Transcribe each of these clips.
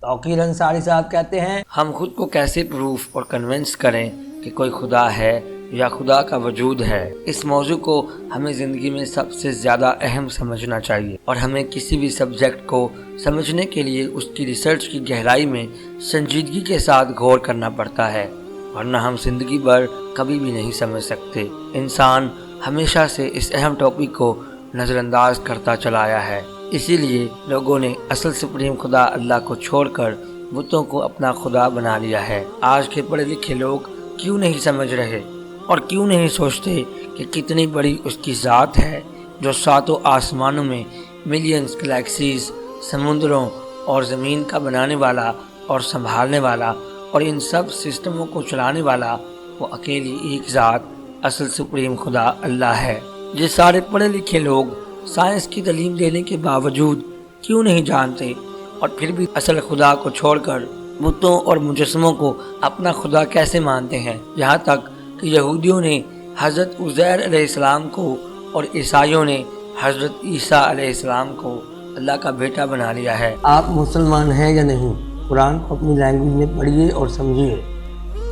توقیر انصاری صاحب کہتے ہیں، ہم خود کو کیسے پروف اور کنونس کریں کہ کوئی خدا ہے یا خدا کا وجود ہے؟ اس موضوع کو ہمیں زندگی میں سب سے زیادہ اہم سمجھنا چاہیے، اور ہمیں کسی بھی سبجیکٹ کو سمجھنے کے لیے اس کی ریسرچ کی گہرائی میں سنجیدگی کے ساتھ غور کرنا پڑتا ہے، ورنہ ہم زندگی بھر کبھی بھی نہیں سمجھ سکتے۔ انسان ہمیشہ سے اس اہم ٹاپک کو نظر انداز کرتا چلا آیا ہے، اسی لیے لوگوں نے اصل سپریم خدا اللہ کو چھوڑ کر بتوں کو اپنا خدا بنا لیا ہے۔ آج کے پڑھے لکھے لوگ کیوں نہیں سمجھ رہے اور کیوں نہیں سوچتے کہ کتنی بڑی اس کی ذات ہے جو ساتوں آسمانوں میں ملینز گلیکسیز، سمندروں اور زمین کا بنانے والا اور سنبھالنے والا اور ان سب سسٹموں کو چلانے والا وہ اکیلی ایک ذات اصل سپریم خدا اللہ ہے۔ یہ سارے پڑھے لکھے لوگ سائنس کی تعلیم دینے کے باوجود کیوں نہیں جانتے اور پھر بھی اصل خدا کو چھوڑ کر بتوں اور مجسموں کو اپنا خدا کیسے مانتے ہیں؟ یہاں تک کہ یہودیوں نے حضرت عزیر علیہ السلام کو اور عیسائیوں نے حضرت عیسیٰ علیہ السلام کو اللہ کا بیٹا بنا لیا ہے۔ آپ مسلمان ہیں یا نہیں؟ قرآن کو اپنی لینگویج میں پڑھیے اور سمجھیے،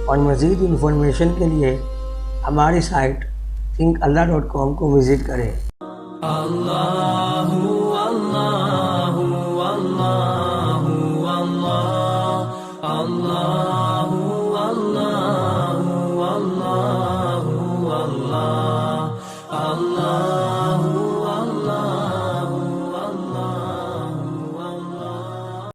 اور مزید انفارمیشن کے لیے ہماری سائٹ thinkallah.com کو وزٹ کریں۔